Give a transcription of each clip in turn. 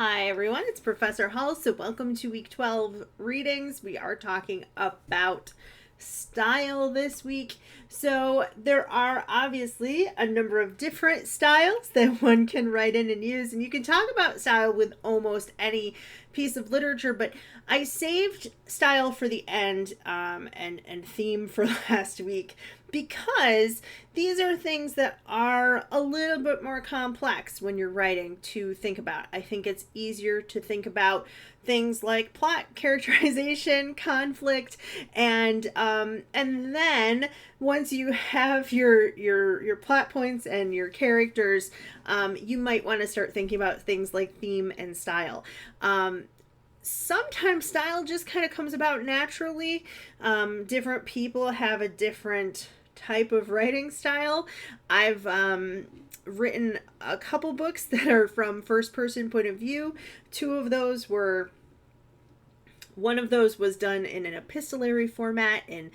Hi everyone, it's Professor Hull. So welcome to week 12 readings. We are talking about style this week. So there are obviously a number of different styles that one can write in and use, and you can talk about style with almost any piece of literature, but I saved style for the end and theme for last week because these are things that are a little bit more complex when you're writing to think about. I think it's easier to think about things like plot, characterization, conflict, and then once you have your plot points and your characters, you might want to start thinking about things like theme and style. Sometimes style just kind of comes about naturally. Different people have a different type of writing style. I've written a couple books that are from first person point of view. One of those was done in an epistolary format in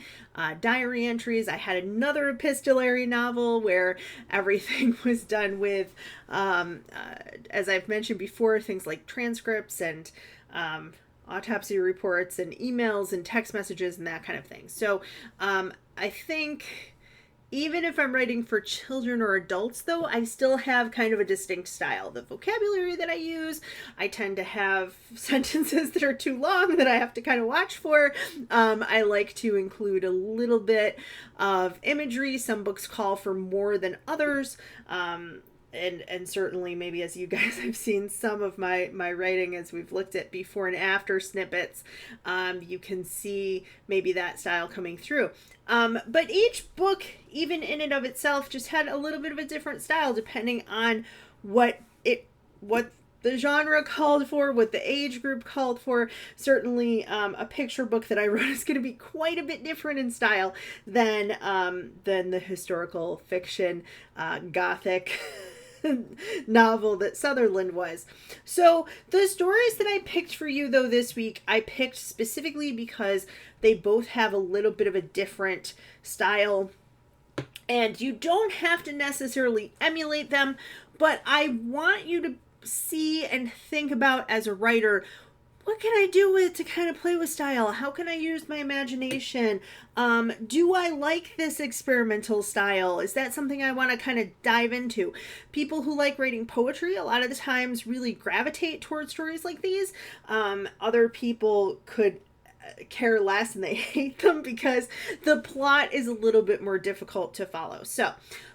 diary entries. I had another epistolary novel where everything was done with, as I've mentioned before, things like transcripts and autopsy reports and emails and text messages and that kind of thing. So I think even if I'm writing for children or adults, though, I still have kind of a distinct style. The vocabulary that I use, I tend to have sentences that are too long that I have to kind of watch for. I like to include a little bit of imagery. Some books call for more than others. And certainly maybe as you guys have seen some of my writing as we've looked at before and after snippets, you can see maybe that style coming through. But each book, even in and of itself, just had a little bit of a different style depending on what the genre called for, what the age group called for. Certainly a picture book that I wrote is going to be quite a bit different in style than the historical fiction gothic novel that Sutherland was. So the stories that I picked for you though this week, I picked specifically because they both have a little bit of a different style, and you don't have to necessarily emulate them, but I want you to see and think about as a writer, what can I do with to kind of play with style? How can I use my imagination? Do I like this experimental style? Is that something I want to kind of dive into? People who like writing poetry a lot of the times really gravitate towards stories like these. Other people could care less and they hate them because the plot is a little bit more difficult to follow. So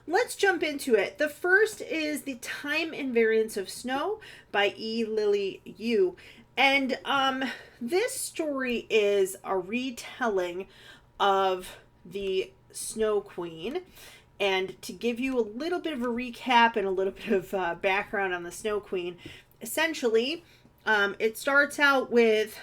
let's jump into it. The first is The Time Invariance of Snow by E. Lily Yu. And this story is a retelling of the Snow Queen. And to give you a little bit of a recap and a little bit of background on the Snow Queen, essentially, it starts out with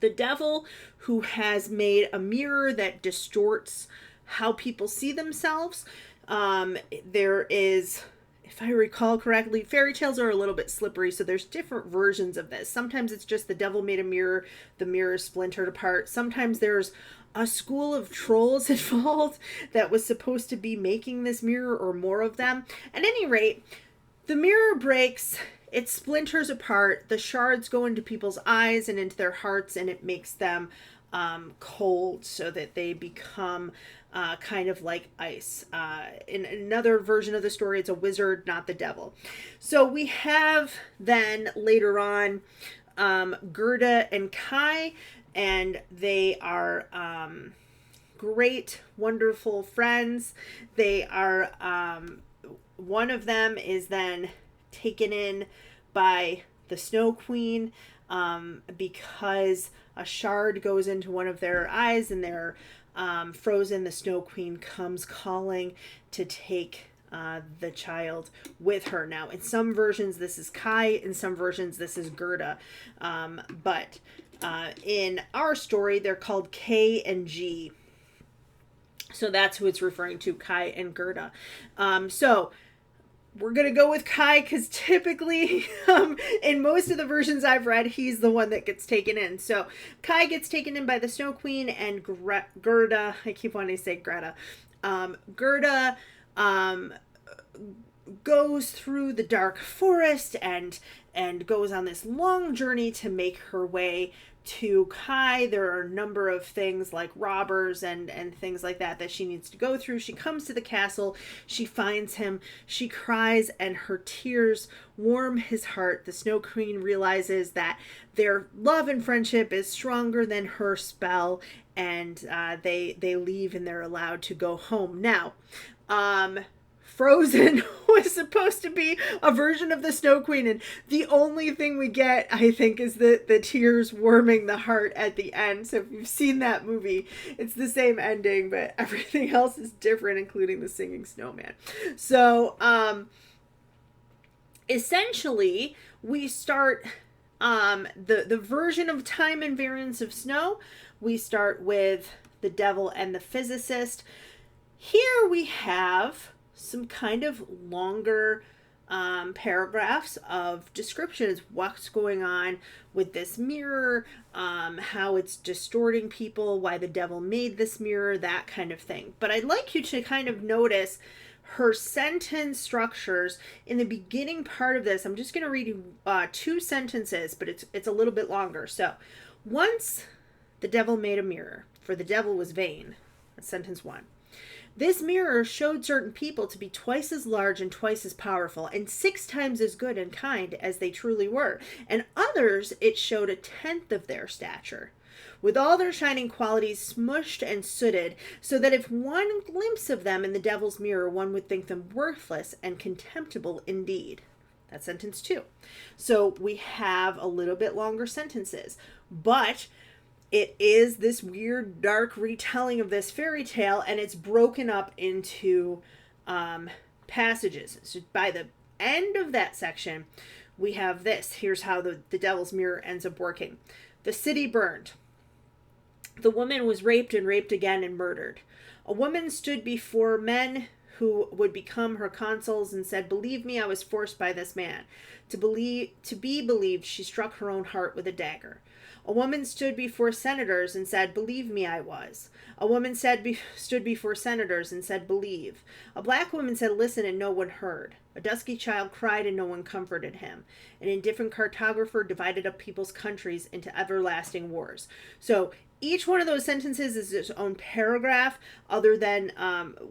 the devil who has made a mirror that distorts how people see themselves. There is, if I recall correctly, fairy tales are a little bit slippery, so there's different versions of this. Sometimes it's just the devil made a mirror, the mirror is splintered apart. Sometimes there's a school of trolls involved that was supposed to be making this mirror, or more of them. At any rate, the mirror breaks, it splinters apart, the shards go into people's eyes and into their hearts, and it makes them cold so that they become kind of like ice. In another version of the story, it's a wizard, not the devil. So we have then later on Gerda and Kai, and they are great, wonderful friends. They are, one of them is then taken in by the Snow Queen because a shard goes into one of their eyes and they're frozen. The Snow Queen comes calling to take the child with her. Now, in some versions, this is Kai. In some versions, this is Gerda. But in our story, they're called K and G. So that's who it's referring to, Kai and Gerda. So we're going to go with Kai because typically in most of the versions I've read, he's the one that gets taken in. So Kai gets taken in by the Snow Queen, and Gerda, I keep wanting to say Greta, Gerda goes through the dark forest and goes on this long journey to make her way to Kai. There are a number of things like robbers and things like that she needs to go through. She comes to the castle, she finds him, she cries, and her tears warm his heart. The Snow Queen realizes that their love and friendship is stronger than her spell, and they leave and they're allowed to go home. Now, Frozen was supposed to be a version of the Snow Queen, and the only thing we get, I think, is the tears warming the heart at the end. So if you've seen that movie, it's the same ending, but everything else is different, including the singing snowman. So essentially, we start the version of Time and Variance of Snow. We start with the devil and the physicist. Here we have some kind of longer paragraphs of descriptions, what's going on with this mirror, how it's distorting people, why the devil made this mirror, that kind of thing. But I'd like you to kind of notice her sentence structures in the beginning part of this. I'm just going to read you 2 sentences, but it's a little bit longer. So, once the devil made a mirror, for the devil was vain. That's sentence 1. This mirror showed certain people to be twice as large and twice as powerful, and 6 times as good and kind as they truly were, and others it showed 1/10 of their stature, with all their shining qualities smushed and sooted, so that if one glimpse of them in the devil's mirror, one would think them worthless and contemptible indeed. That's sentence 2. So we have a little bit longer sentences, but it is this weird, dark retelling of this fairy tale, and it's broken up into passages. So by the end of that section, we have this. Here's how the devil's mirror ends up working. The city burned. The woman was raped and raped again and murdered. A woman stood before men who would become her consuls and said, "Believe me, I was forced by this man." To be believed, she struck her own heart with a dagger. A woman stood before senators and said, "Believe me, I was." A woman stood before senators and said, "Believe." A black woman said, "Listen," and no one heard. A dusky child cried and no one comforted him. An indifferent cartographer divided up people's countries into everlasting wars. So each one of those sentences is its own paragraph, other than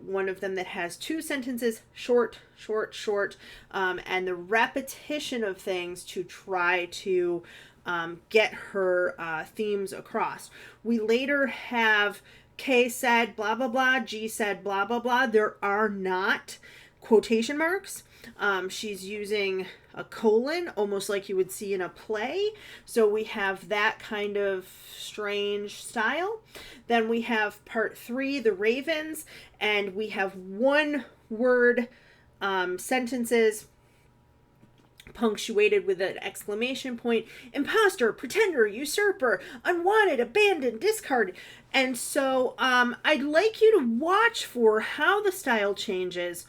one of them that has 2 sentences, short, and the repetition of things to try to get her themes across. We later have K said blah blah blah, G said blah blah blah. There are not quotation marks. She's using a colon, almost like you would see in a play. So we have that kind of strange style. Then we have part 3, the ravens, and we have 1-word sentences punctuated with an exclamation point: imposter, pretender, usurper, unwanted, abandoned, discarded. And so I'd like you to watch for how the style changes,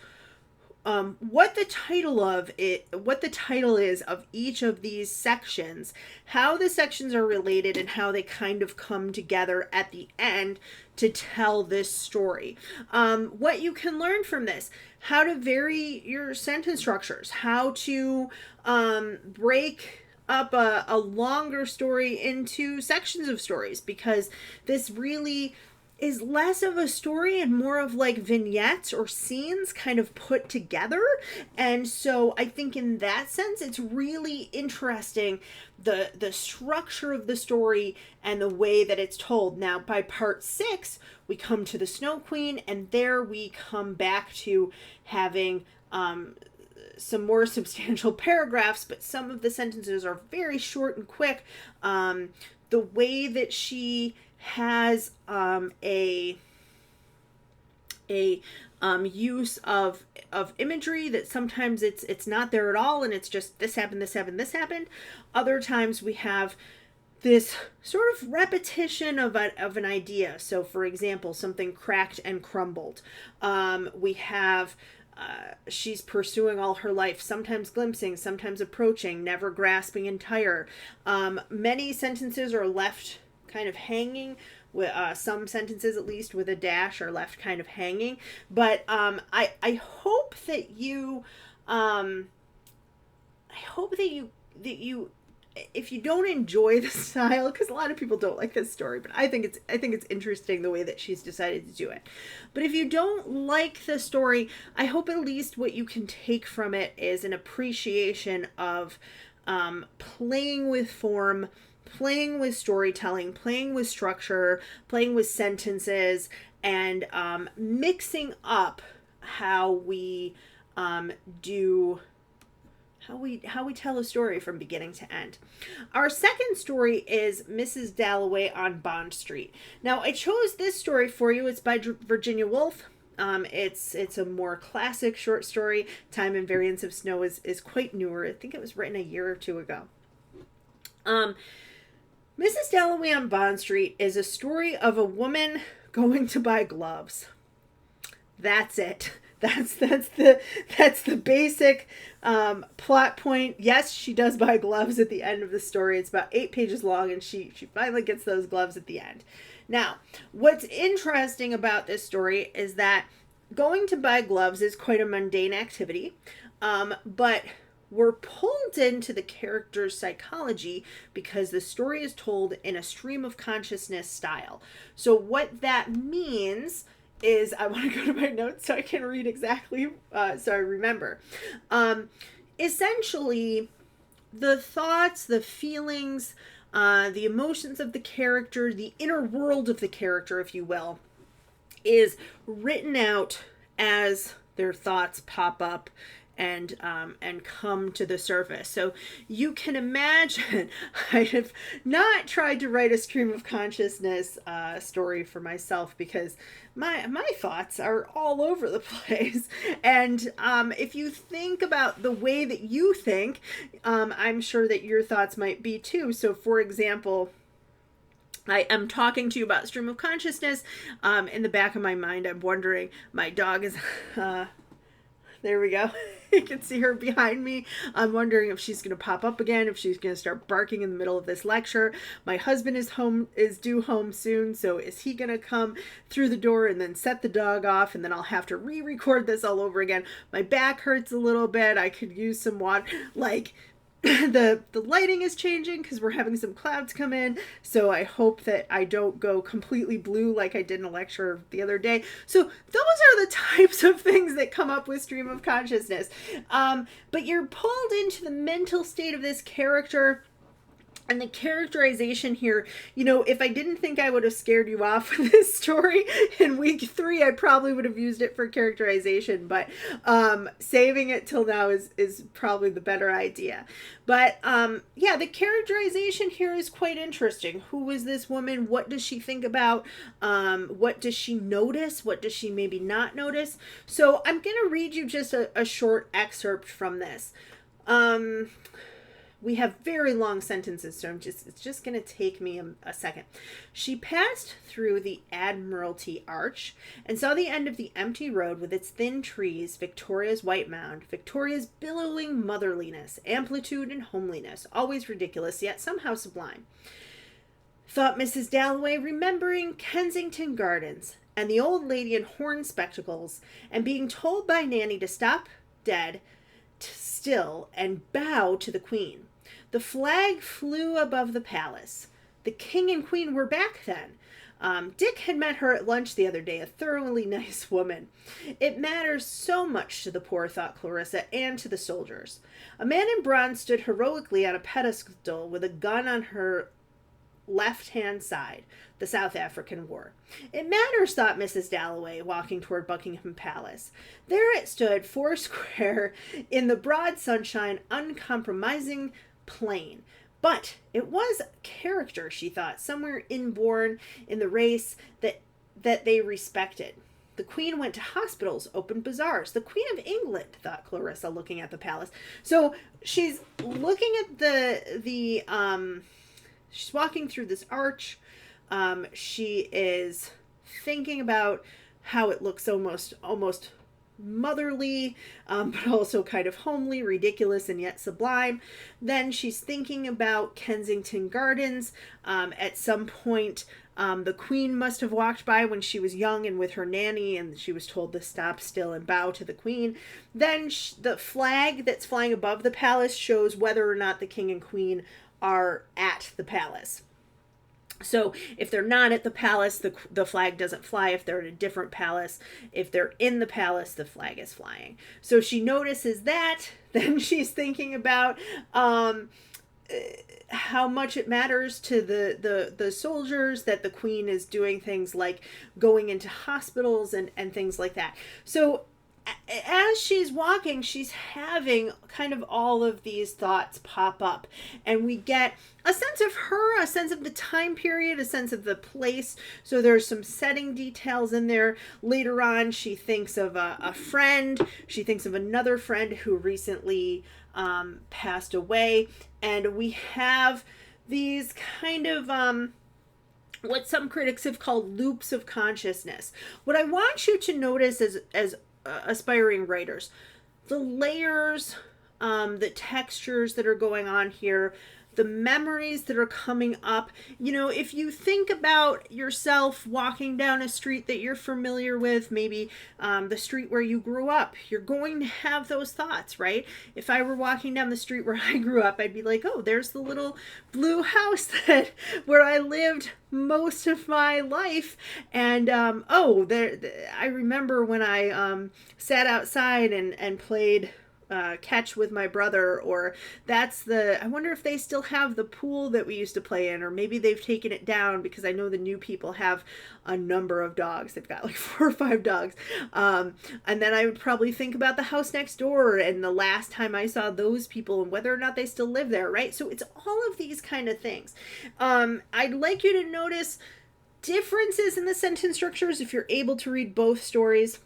what the title is of each of these sections, how the sections are related, and how they kind of come together at the end to tell this story. What you can learn from this: how to vary your sentence structures, how to break up a longer story into sections of stories, because this really is less of a story and more of like vignettes or scenes kind of put together. And so I think in that sense, it's really interesting, the structure of the story and the way that it's told. Now, by part 6, we come to the Snow Queen, and there we come back to having some more substantial paragraphs, but some of the sentences are very short and quick. The way that she has a use of imagery that sometimes it's not there at all, and it's just this happened, this happened, this happened. Other times we have this sort of repetition of an idea. So for example, something cracked and crumbled. We have she's pursuing all her life, sometimes glimpsing, sometimes approaching, never grasping entire. Many sentences are left kind of hanging, with some sentences at least with a dash are left kind of hanging. But I hope that you I hope that you if you don't enjoy the style, because a lot of people don't like this story, but I think it's interesting the way that she's decided to do it. But if you don't like the story, I hope at least what you can take from it is an appreciation of playing with form, playing with storytelling, playing with structure, playing with sentences, and mixing up how we do how we tell a story from beginning to end. Our second story is Mrs. Dalloway on Bond Street. Now, I chose this story for you. It's by Virginia Woolf. It's a more classic short story. Time and Variance of Snow is quite newer. I think it was written a year or two ago. Mrs. Dalloway on Bond Street is a story of a woman going to buy gloves. That's it. That's the basic plot point. Yes, she does buy gloves at the end of the story. It's about 8 pages long, and she finally gets those gloves at the end. Now, what's interesting about this story is that going to buy gloves is quite a mundane activity, but we're pulled into the character's psychology because the story is told in a stream of consciousness style. So what that means is, I want to go to my notes so I can read exactly, so I remember. Essentially, the thoughts, the feelings, the emotions of the character, the inner world of the character, if you will, is written out as their thoughts pop up and come to the surface. So you can imagine, I have not tried to write a stream of consciousness story for myself because my thoughts are all over the place. And if you think about the way that you think, I'm sure that your thoughts might be too. So for example, I am talking to you about stream of consciousness. In the back of my mind, I'm wondering, my dog is, there we go. You can see her behind me. I'm wondering if she's going to pop up again, if she's going to start barking in the middle of this lecture. My husband is due home soon, so is he going to come through the door and then set the dog off, and then I'll have to re-record this all over again. My back hurts a little bit. I could use some water. Like, the lighting is changing because we're having some clouds come in, so I hope that I don't go completely blue like I did in a lecture the other day. So those are the types of things that come up with stream of consciousness. But you're pulled into the mental state of this character. And the characterization here, you know, if I didn't think I would have scared you off with this story in week 3, I probably would have used it for characterization. But saving it till now is probably the better idea. But yeah, the characterization here is quite interesting. Who is this woman? What does she think about? What does she notice? What does she maybe not notice? So I'm going to read you just a short excerpt from this. We have very long sentences, so it's just going to take me a second. She passed through the Admiralty Arch and saw the end of the empty road with its thin trees, Victoria's white mound, Victoria's billowing motherliness, amplitude and homeliness, always ridiculous, yet somehow sublime. Thought Mrs. Dalloway, remembering Kensington Gardens and the old lady in horn spectacles, and being told by Nanny to stop dead still and bow to the Queen. The flag flew above the palace. The King and Queen were back then. Dick had met her at lunch the other day, a thoroughly nice woman. It matters so much to the poor, thought Clarissa, and to the soldiers. A man in bronze stood heroically on a pedestal with a gun on her left-hand side, the South African War. It matters, thought Mrs. Dalloway, walking toward Buckingham Palace. There it stood, foursquare, in the broad sunshine, uncompromising, plain. But it was character, she thought, somewhere inborn in the race that they respected. The Queen went to hospitals, opened bazaars. The Queen of England, thought Clarissa, looking at the palace. So she's looking at she's walking through this arch. She is thinking about how it looks almost motherly, but also kind of homely, ridiculous, and yet sublime. Then she's thinking about Kensington Gardens. At some point, The queen must have walked by when she was young and with her nanny, and she was told to stop still and bow to the queen. Then the flag that's flying above the palace shows whether or not the king and queen are at the palace. So if they're not at the palace, the flag doesn't fly. If they're at a different palace, if they're in the palace, the flag is flying. So she notices that. Then she's thinking about how much it matters to the soldiers that the queen is doing things like going into hospitals and things like that. So as she's walking, she's having kind of all of these thoughts pop up, and we get a sense of her, a sense of the time period, a sense of the place. So there's some setting details in there. Later on, she thinks of a friend. She thinks of another friend who recently passed away, and we have these kind of what some critics have called loops of consciousness. What I want you to notice as aspiring writers, the layers, the textures that are going on here, the memories that are coming up. You know, if you think about yourself walking down a street that you're familiar with, maybe the street where you grew up, you're going to have those thoughts, right? If I were walking down the street where I grew up, I'd be like, oh, there's the little blue house where I lived most of my life. And I remember when I sat outside and played catch with my brother, or I wonder if they still have the pool that we used to play in, or maybe they've taken it down, because I know the new people have a number of dogs. They've got like 4 or 5 dogs. And then I would probably think about the house next door and the last time I saw those people and whether or not they still live there, right? So it's all of these kind of things. I'd like you to notice differences in the sentence structures if you're able to read both stories.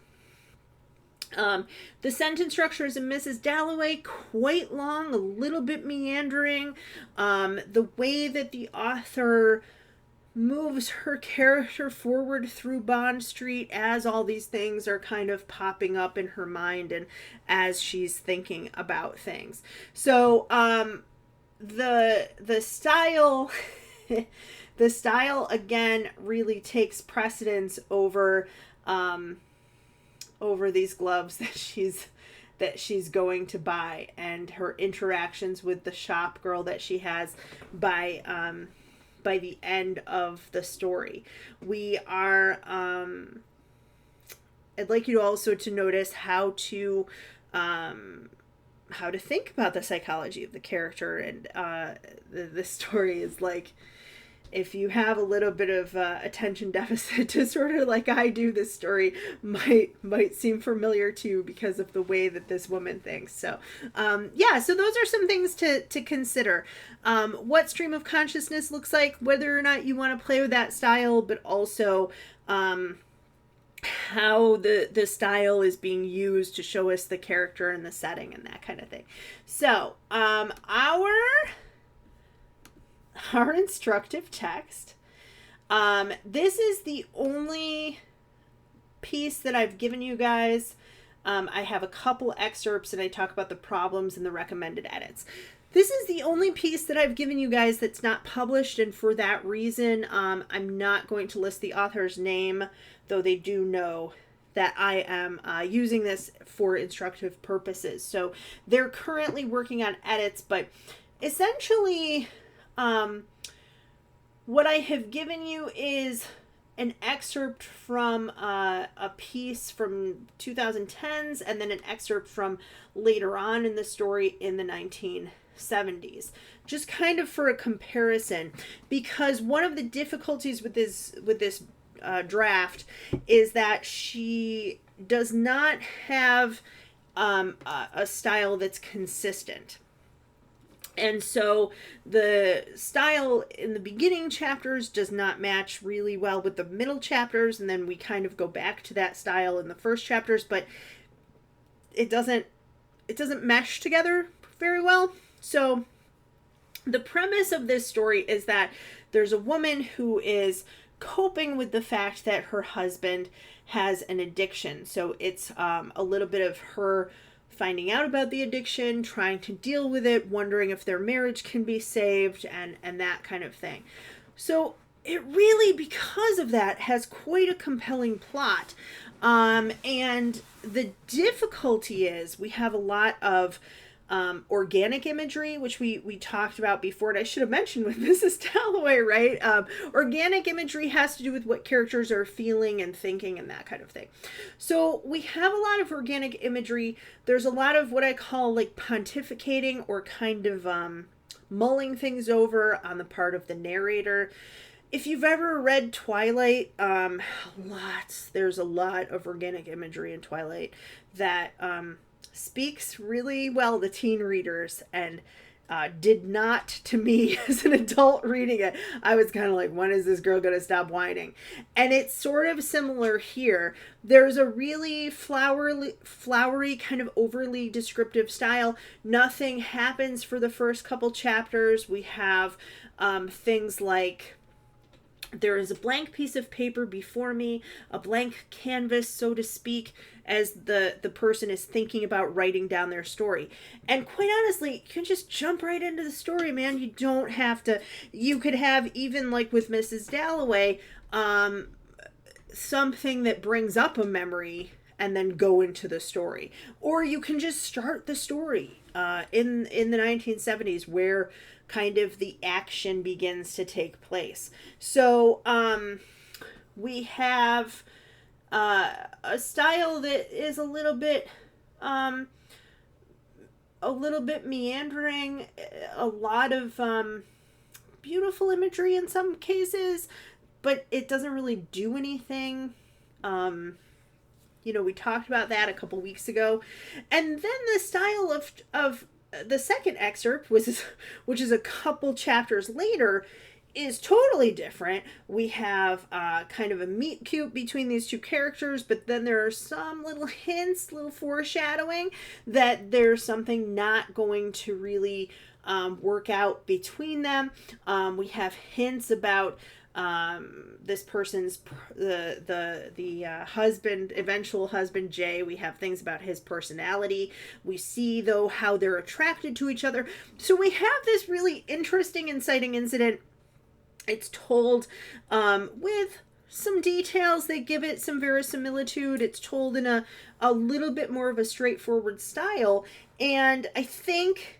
The sentence structures in Mrs. Dalloway, quite long, a little bit meandering. The way that the author moves her character forward through Bond Street as all these things are kind of popping up in her mind and as she's thinking about things. So the style the style again really takes precedence over these gloves that she's going to buy, and her interactions with the shop girl that she has by the end of the story. We are I'd like you also to notice how to think about the psychology of the character, and the story is like, if you have a little bit of attention deficit disorder like I do, this story might seem familiar to you because of the way that this woman thinks. So so those are some things to consider. What stream of consciousness looks like, whether or not you want to play with that style, but also how the style is being used to show us the character and the setting and that kind of thing. So our instructive text. This is the only piece that I've given you guys. I have a couple excerpts and I talk about the problems and the recommended edits. This is the only piece that I've given you guys that's not published, and for that reason, I'm not going to list the author's name, though they do know that I am using this for instructive purposes. So they're currently working on edits, but essentially what I have given you is an excerpt from a piece from 2010s, and then an excerpt from later on in the story in the 1970s, just kind of for a comparison, because one of the difficulties with this draft is that she does not have a style that's consistent. And so the style in the beginning chapters does not match really well with the middle chapters, and then we kind of go back to that style in the first chapters, but it doesn't mesh together very well. So the premise of this story is that there's a woman who is coping with the fact that her husband has an addiction. So it's a little bit of her finding out about the addiction, trying to deal with it, wondering if their marriage can be saved, and that kind of thing. So it really, because of that, has quite a compelling plot. And the difficulty is we have a lot of organic imagery, which we talked about before, and I should have mentioned with Mrs. Dalloway, right? Organic imagery has to do with what characters are feeling and thinking and that kind of thing. So we have a lot of organic imagery. There's a lot of what I call like pontificating or kind of mulling things over on the part of the narrator. If you've ever read Twilight, there's a lot of organic imagery in Twilight that speaks really well to teen readers, and did not to me as an adult reading it. I was kind of like, when is this girl going to stop whining? And it's sort of similar here. There's a really flowery, kind of overly descriptive style. Nothing happens for the first couple chapters. We have things like, there is a blank piece of paper before me, a blank canvas, so to speak, as the person is thinking about writing down their story. And quite honestly, you can just jump right into the story, man. You don't have to. You could have, even like with Mrs. Dalloway, something that brings up a memory and then go into the story. Or you can just start the story in the 1970s, where kind of the action begins to take place. So we have a style that is a little bit meandering, a lot of beautiful imagery in some cases, but it doesn't really do anything. We talked about that a couple weeks ago. And then the style of the second excerpt, which is a couple chapters later, is totally different. We have kind of a meet cute between these two characters, but then there are some little hints, little foreshadowing that there's something not going to really work out between them. We have hints about this person's the husband, eventual husband Jay. We have things about his personality. We see though how they're attracted to each other. So we have this really interesting, inciting incident. It's told with some details that give it some verisimilitude. It's told in a little bit more of a straightforward style, and I think,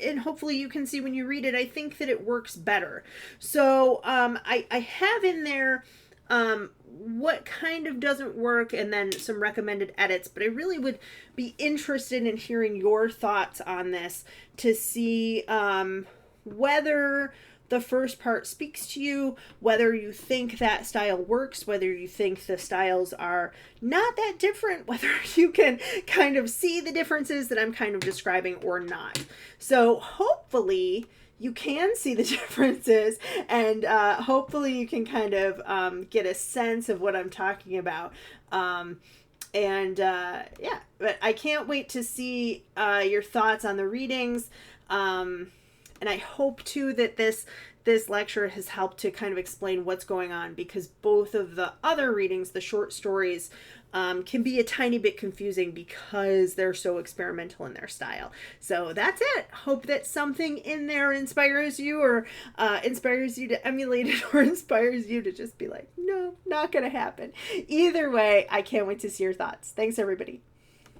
and hopefully you can see when you read it, I think that it works better. So I have in there what kind of doesn't work, and then some recommended edits, but I really would be interested in hearing your thoughts on this to see whether the first part speaks to you, whether you think that style works, whether you think the styles are not that different, whether you can kind of see the differences that I'm kind of describing or not. So hopefully you can see the differences, and hopefully you can kind of get a sense of what I'm talking about. Yeah, but I can't wait to see your thoughts on the readings. And I hope too that this lecture has helped to kind of explain what's going on, because both of the other readings, the short stories, can be a tiny bit confusing because they're so experimental in their style. So that's it. Hope that something in there inspires you, or inspires you to emulate it, or inspires you to just be like, no, not gonna happen. Either way, I can't wait to see your thoughts. Thanks, everybody.